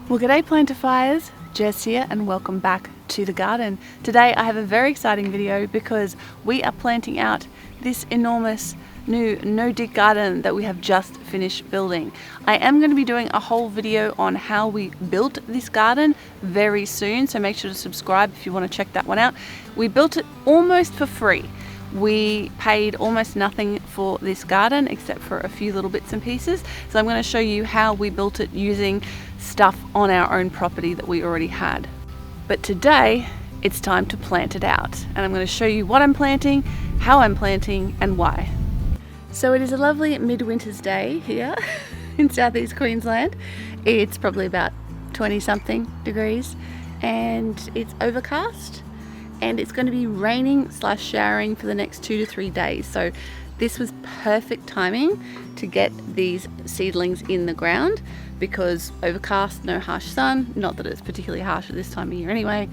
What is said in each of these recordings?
Well, g'day Plantifyers, Jess here and welcome back to the garden. Today I have a very exciting video because we are planting out this enormous new no-dig garden that we have just finished building. I am going to be doing a whole video on how we built this garden very soon, so make sure to subscribe if you want to check that one out. We built it almost for free. We paid almost nothing for this garden except for a few little bits and pieces. So I'm going to show you how we built it using stuff on our own property that we already had. But today it's time to plant it out, and I'm going to show you what I'm planting, how I'm planting and why. So it is a lovely midwinter's day here in southeast Queensland. It's probably about 20 something degrees and it's overcast. And it's going to be raining / showering for the next 2 to 3 days. So this was perfect timing to get these seedlings in the ground because overcast, no harsh sun, not that it's particularly harsh at this time of year anyway,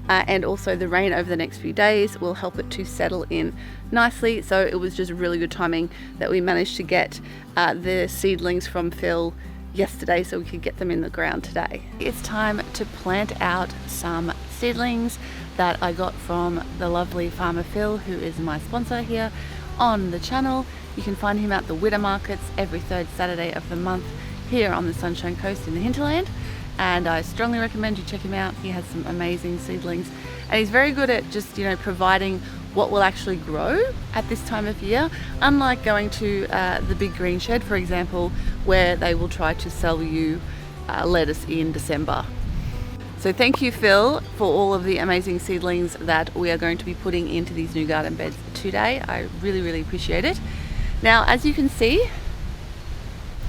and also the rain over the next few days will help it to settle in nicely. So it was just really good timing that we managed to get the seedlings from Phil yesterday so we could get them in the ground today. It's time to plant out some seedlings that I got from the lovely farmer Phil, who is my sponsor here on the channel. You can find him at the Witter markets every third Saturday of the month here on the Sunshine Coast in the Hinterland, and I strongly recommend you check him out. He has some amazing seedlings and he's very good at just, you know, providing what will actually grow at this time of year, unlike going to the Big Green Shed, for example, where they will try to sell you lettuce in December. So thank you, Phil, for all of the amazing seedlings that we are going to be putting into these new garden beds today. I really appreciate it. Now, as you can see,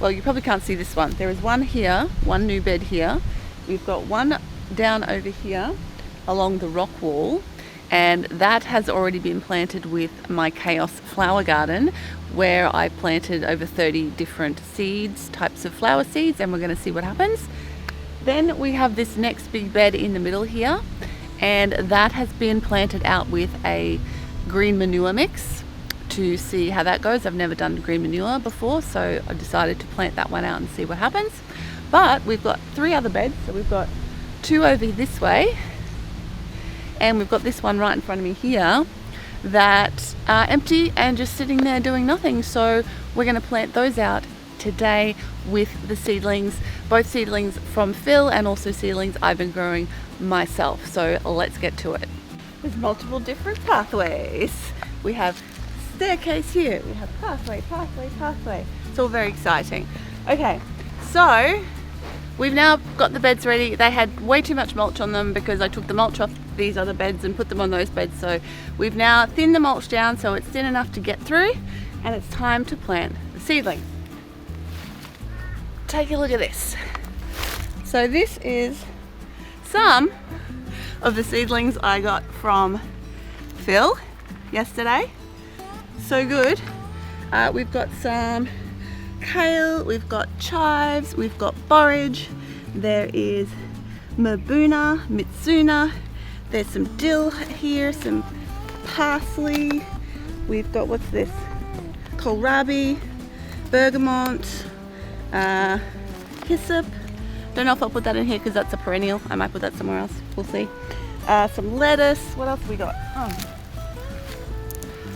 well, you probably can't see this one. There is one here, one new bed here. We've got one down over here along the rock wall, and that has already been planted with my Chaos flower garden, where I planted over 30 different seeds, types of flower seeds, and we're going to see what happens. Then we have this next big bed in the middle here, and that has been planted out with a green manure mix to see how that goes. I've never done green manure before, so I decided to plant that one out and see what happens. But we've got 3 other beds, so we've got 2 over this way, and we've got this one right in front of me here that are empty and just sitting there doing nothing. So we're going to plant those out today with the seedlings, both seedlings from Phil and also seedlings I've been growing myself. So let's get to it. There's multiple different pathways. We have staircase here, we have pathway. It's all very exciting. Okay, so we've now got the beds ready. They had way too much mulch on them because I took the mulch off these other beds and put them on those beds. So we've now thinned the mulch down so it's thin enough to get through, and it's time to plant the seedlings. Take a look at this. So this is some of the seedlings I got from Phil yesterday. So good. We've got some kale, we've got chives, we've got borage, there is mitsuna, there's some dill here, some parsley, we've got, what's this, kohlrabi, bergamot, hyssop. Don't know if I'll put that in here because that's a perennial. I might put that somewhere else, we'll see. Some lettuce. What else have we got?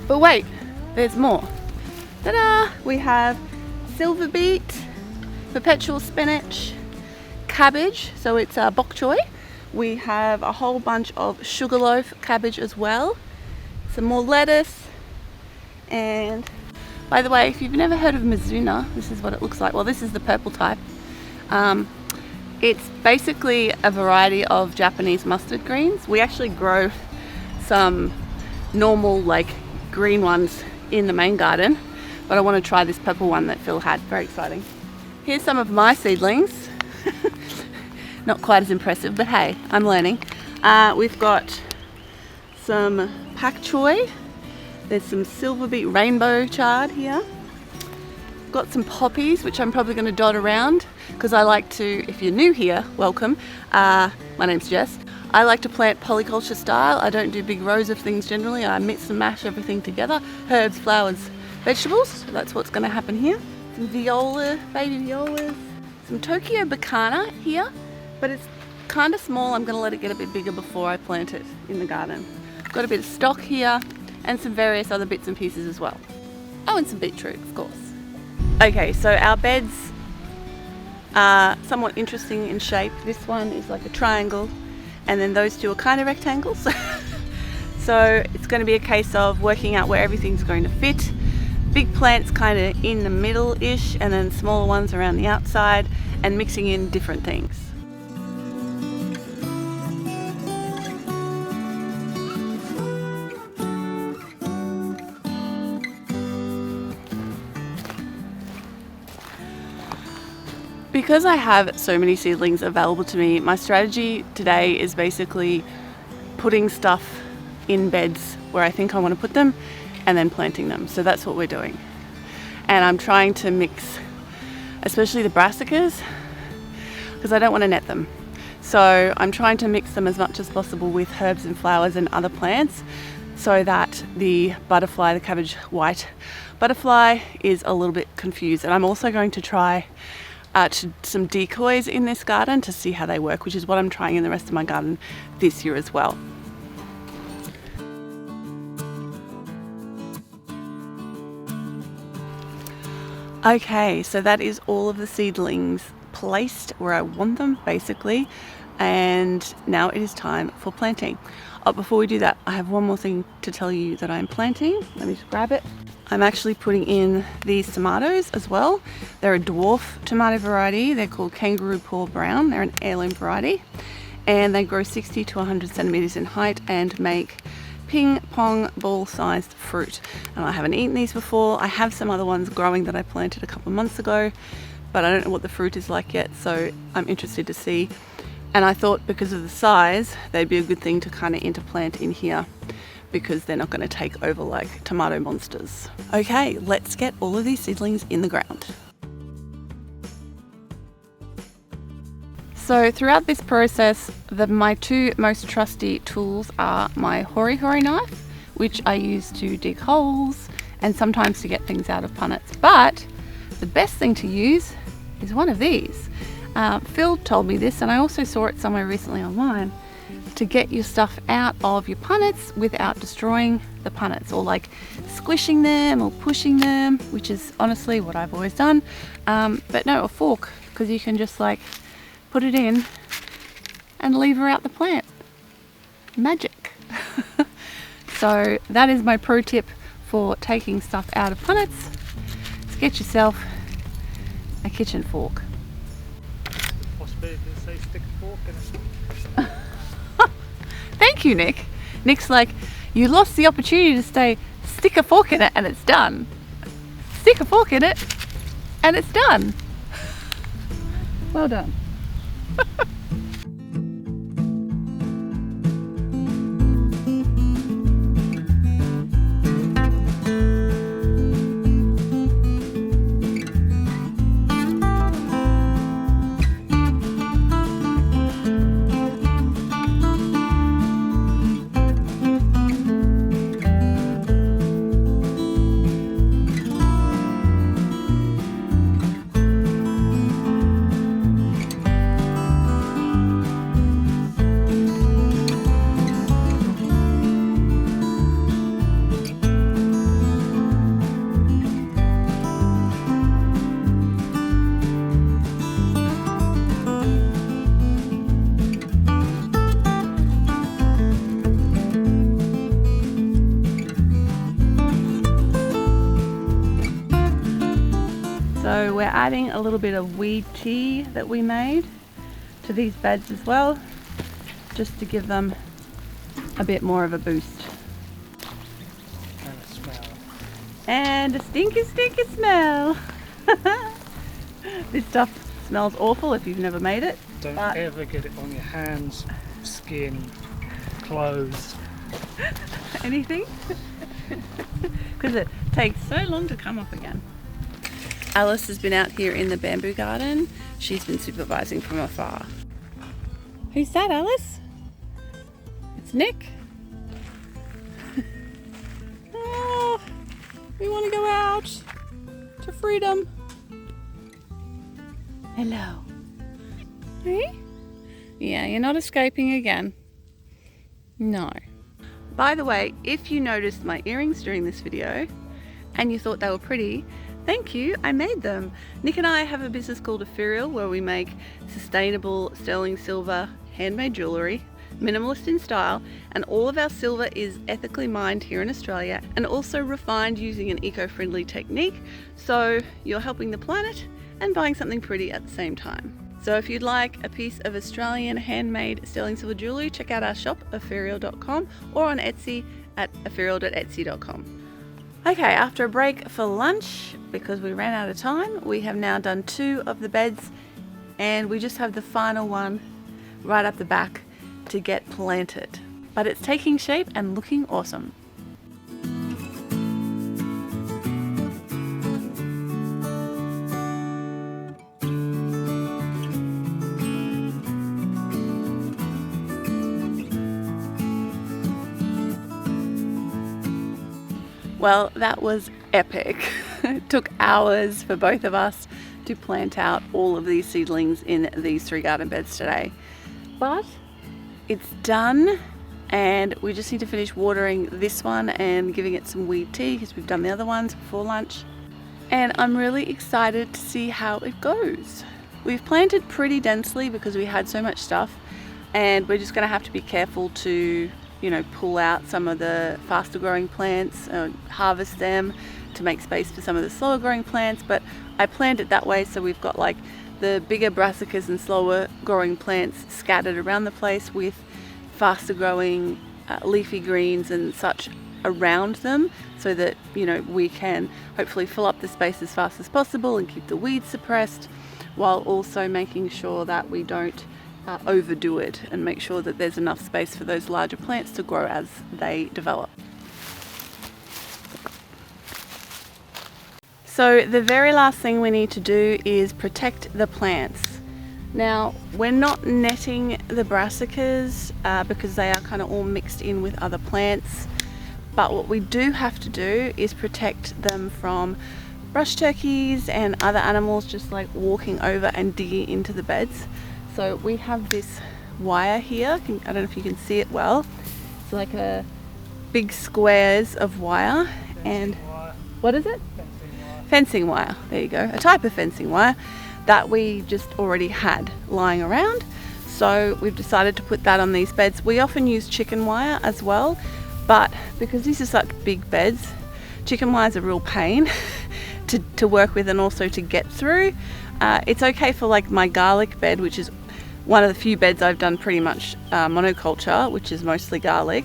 But wait, there's more. Ta-da! We have silver beet, perpetual spinach, cabbage, so it's bok choy. We have a whole bunch of sugarloaf cabbage as well, some more lettuce, and by the way, if you've never heard of mizuna, this is what it looks like. Well, this is the purple type. It's basically a variety of Japanese mustard greens. We actually grow some normal, like, green ones in the main garden, but I want to try this purple one that Phil had. Very exciting. Here's some of my seedlings. Not quite as impressive, but hey, I'm learning. We've got some pak choy. There's some silver beet rainbow chard here. Got some poppies, which I'm probably going to dot around because I like to, if you're new here, welcome. My name's Jess. I like to plant polyculture style. I don't do big rows of things generally. I mix and mash everything together. Herbs, flowers, vegetables. So that's what's going to happen here. Some viola, baby violas. Some Tokyo Bacana here. but it's kind of small. I'm going to let it get a bit bigger before I plant it in the garden. Got a bit of stock here and some various other bits and pieces as well. Oh, and some beetroot, of course. Okay, so our beds are somewhat interesting in shape. This one is like a triangle, and then those two are kind of rectangles. So it's going to be a case of working out where everything's going to fit. Big plants kind of in the middle-ish, and then smaller ones around the outside, and mixing in different things. Because I have so many seedlings available to me, my strategy today is basically putting stuff in beds where I think I want to put them and then planting them. So that's what we're doing. And I'm trying to mix, especially the brassicas, because I don't want to net them. So I'm trying to mix them as much as possible with herbs and flowers and other plants, so that the butterfly, the cabbage white butterfly, is a little bit confused. And I'm also going to try some decoys in this garden to see how they work, which is what I'm trying in the rest of my garden this year as well. Okay, so that is all of the seedlings placed where I want them, basically, and now it is time for planting. Oh, before we do that, I have one more thing to tell you that I'm planting. Let me just grab it. I'm actually putting in these tomatoes as well. They're a dwarf tomato variety. They're called kangaroo paw brown. They're an heirloom variety, and they grow 60 to 100 centimeters in height and make ping pong ball sized fruit. And I haven't eaten these before. I have some other ones growing that I planted a couple of months ago, but I don't know what the fruit is like yet, so I'm interested to see. And I thought because of the size, they'd be a good thing to kind of interplant in here, because they're not going to take over like tomato monsters. Okay, let's get all of these seedlings in the ground. So throughout this process, my two most trusty tools are my hori knife, which I use to dig holes and sometimes to get things out of punnets. But the best thing to use is one of these. Phil told me this, and I also saw it somewhere recently online, to get your stuff out of your punnets without destroying the punnets, or like squishing them or pushing them, which is honestly what I've always done. But no, a fork, because you can just like put it in and lever out the plant. Magic. So that is my pro tip for taking stuff out of punnets. Is get yourself a kitchen fork. Possibility to say stick a fork in it. Thank you, Nick. Nick's like, you lost the opportunity to say stick a fork in it and it's done. Stick a fork in it and it's done. Well done. So we're adding a little bit of weed tea that we made to these beds as well, just to give them a bit more of a boost. And a smell. And a stinky smell. This stuff smells awful if you've never made it. Don't ever get it on your hands, skin, clothes. Anything? Because it takes so long to come up again. Alice has been out here in the bamboo garden. She's been supervising from afar. Who's that, Alice? It's Nick. Oh, we want to go out to freedom. Hello. Hey? Yeah, you're not escaping again. No. By the way, if you noticed my earrings during this video and you thought they were pretty, thank you, I made them. Nick and I have a business called Ethereal where we make sustainable sterling silver handmade jewellery, minimalist in style, and all of our silver is ethically mined here in Australia and also refined using an eco-friendly technique, so you're helping the planet and buying something pretty at the same time. So if you'd like a piece of Australian handmade sterling silver jewellery, check out our shop, ethereal.com, or on Etsy at ethereal.etsy.com. Okay, after a break for lunch, because we ran out of time, we have now done 2 of the beds and we just have the final one right up the back to get planted. But it's taking shape and looking awesome. Well, that was epic. It took hours for both of us to plant out all of these seedlings in these 3 garden beds today. But it's done and we just need to finish watering this one and giving it some weed tea because we've done the other ones before lunch. And I'm really excited to see how it goes. We've planted pretty densely because we had so much stuff, and we're just going to have to be careful to pull out some of the faster growing plants, harvest them to make space for some of the slower growing plants. But I planned it that way so we've got like the bigger brassicas and slower growing plants scattered around the place with faster growing leafy greens and such around them, so that we can hopefully fill up the space as fast as possible and keep the weeds suppressed, while also making sure that we don't overdo it and make sure that there's enough space for those larger plants to grow as they develop. So the very last thing we need to do is protect the plants. Now, we're not netting the brassicas because they are kind of all mixed in with other plants, but what we do have to do is protect them from brush turkeys and other animals just like walking over and digging into the beds. So we have this wire here, I don't know if you can see it well. It's like a big squares of wire. And what is it? Fencing wire, there you go, a type of fencing wire that we just already had lying around. So we've decided to put that on these beds. We often use chicken wire as well, but because these are such big beds, chicken wire is a real pain to work with and also to get through. It's okay for like my garlic bed, which is one of the few beds I've done pretty much monoculture, which is mostly garlic.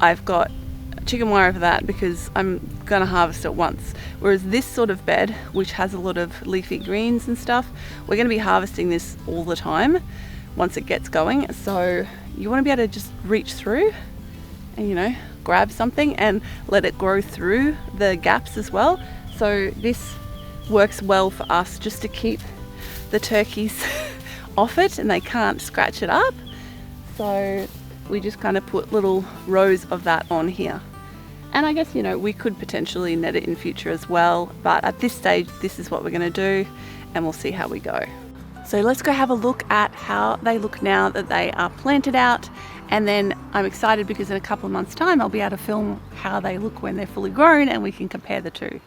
I've got chicken wire for that because I'm gonna harvest it once. Whereas this sort of bed, which has a lot of leafy greens and stuff, we're gonna be harvesting this all the time once it gets going. So you wanna be able to just reach through and grab something and let it grow through the gaps as well. So this works well for us just to keep the turkeys off it and they can't scratch it up. So we just kind of put little rows of that on here. And I guess we could potentially net it in future as well, but at this stage this is what we're going to do and we'll see how we go. So let's go have a look at how they look now that they are planted out, and then I'm excited because in a couple of months time I'll be able to film how they look when they're fully grown and we can compare the two.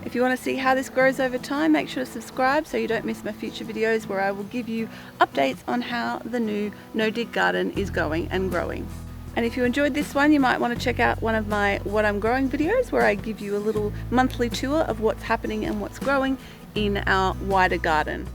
If you want to see how this grows over time, make sure to subscribe so you don't miss my future videos where I will give you updates on how the new no-dig garden is going and growing. And if you enjoyed this one, you might want to check out one of my What I'm Growing videos where I give you a little monthly tour of what's happening and what's growing in our wider garden.